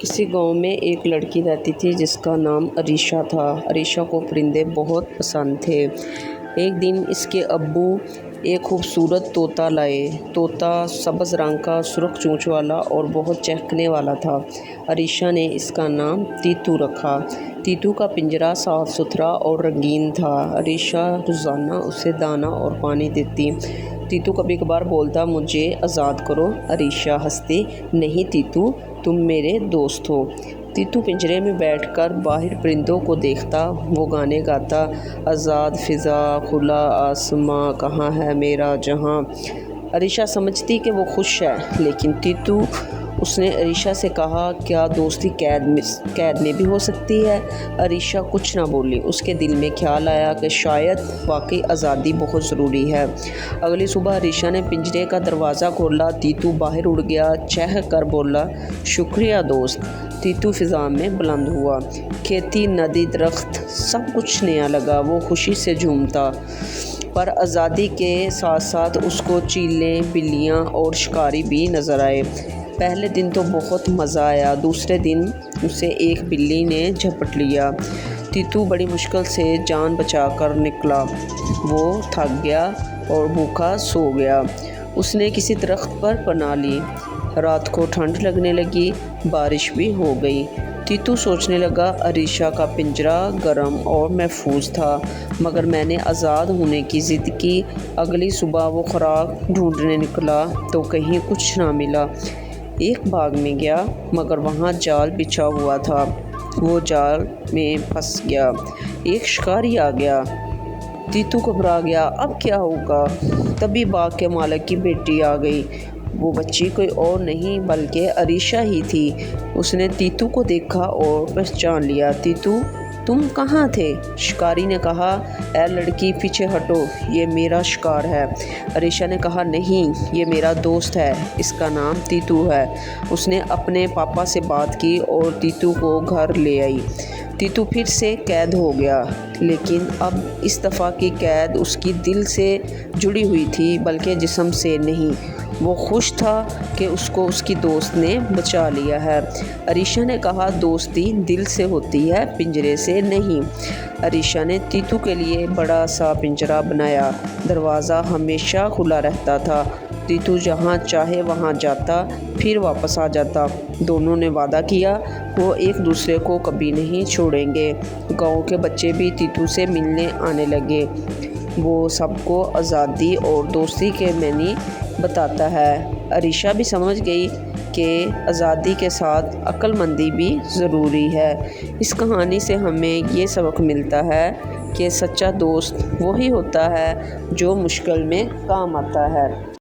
किसी गांव में एक लड़की रहती थी जिसका नाम अरीशा था। अरीशा को परिंदे बहुत पसंद थे। एक दिन इसके अब्बू एक खूबसूरत तोता लाए। तोता सब्ज़ रंग का, सुर्ख चोंच वाला और बहुत चहकने वाला था। अरीशा ने इसका नाम तीतू रखा। तीतू का पिंजरा साफ़ सुथरा और रंगीन था। अरीशा रोज़ाना उसे दाना और पानी देती। तीतू कभी कभार बोलता, मुझे आज़ाद करो। अरीशा हंसती, नहीं तीतू, तुम मेरे दोस्त हो। तीतू पिंजरे में बैठकर बाहर परिंदों को देखता। वो गाने गाता, आज़ाद फ़िज़ा, खुला आसमां, कहाँ है मेरा जहां। अरीशा समझती कि वो खुश है, लेकिन तीतू उसने अरीशा से कहा, क्या दोस्ती कैद में भी हो सकती है? अरीशा कुछ ना बोली। उसके दिल में ख्याल आया कि शायद वाकई आज़ादी बहुत ज़रूरी है। अगली सुबह अरीशा ने पिंजरे का दरवाज़ा खोला। तीतू बाहर उड़ गया, चह कर बोला, शुक्रिया दोस्त। तीतू फ़िज़ा में बुलंद हुआ। खेती, नदी, दरख्त, सब कुछ नया लगा। वो खुशी से झूमता। पर आज़ादी के साथ साथ उसको चीलें, बिल्लियाँ और शिकारी भी नज़र आए। पहले दिन तो बहुत मज़ा आया। दूसरे दिन उसे एक बिल्ली ने झपट लिया। तीतू बड़ी मुश्किल से जान बचाकर निकला। वो थक गया और भूखा सो गया। उसने किसी दरख्त पर पनाह ली। रात को ठंड लगने लगी, बारिश भी हो गई। तीतू सोचने लगा, अरीशा का पिंजरा गर्म और महफूज था, मगर मैंने आज़ाद होने की ज़िद की। अगली सुबह वो खुराक ढूंढने निकला तो कहीं कुछ ना मिला। एक बाग में गया, मगर वहाँ जाल बिछा हुआ था। वो जाल में फंस गया। एक शिकारी आ गया। तीतू घबरा गया, अब क्या होगा? तभी बाग के मालिक की बेटी आ गई। वो बच्ची कोई और नहीं बल्कि अरीशा ही थी। उसने तीतू को देखा और पहचान लिया। तीतू, तुम कहाँ थे? शिकारी ने कहा, ऐ लड़की, पीछे हटो, ये मेरा शिकार है। अरीशा ने कहा, नहीं, ये मेरा दोस्त है, इसका नाम तीतू है। उसने अपने पापा से बात की और तीतू को घर ले आई। तीतू फिर से कैद हो गया, लेकिन अब इस दफ़ा की कैद उसकी दिल से जुड़ी हुई थी, बल्कि जिस्म से नहीं। वो खुश था कि उसको उसकी दोस्त ने बचा लिया है। अरीशा ने कहा, दोस्ती दिल से होती है, पिंजरे से नहीं। अरीशा ने तीतू के लिए बड़ा सा पिंजरा बनाया। दरवाज़ा हमेशा खुला रहता था। तीतू जहाँ चाहे वहाँ जाता, फिर वापस आ जाता। दोनों ने वादा किया वो एक दूसरे को कभी नहीं छोड़ेंगे। गांव के बच्चे भी तीतू से मिलने आने लगे। वो सबको आज़ादी और दोस्ती के मायने बताता है। अरीशा भी समझ गई कि आज़ादी के साथ अक्लमंदी भी ज़रूरी है। इस कहानी से हमें ये सबक मिलता है कि सच्चा दोस्त वही होता है जो मुश्किल में काम आता है।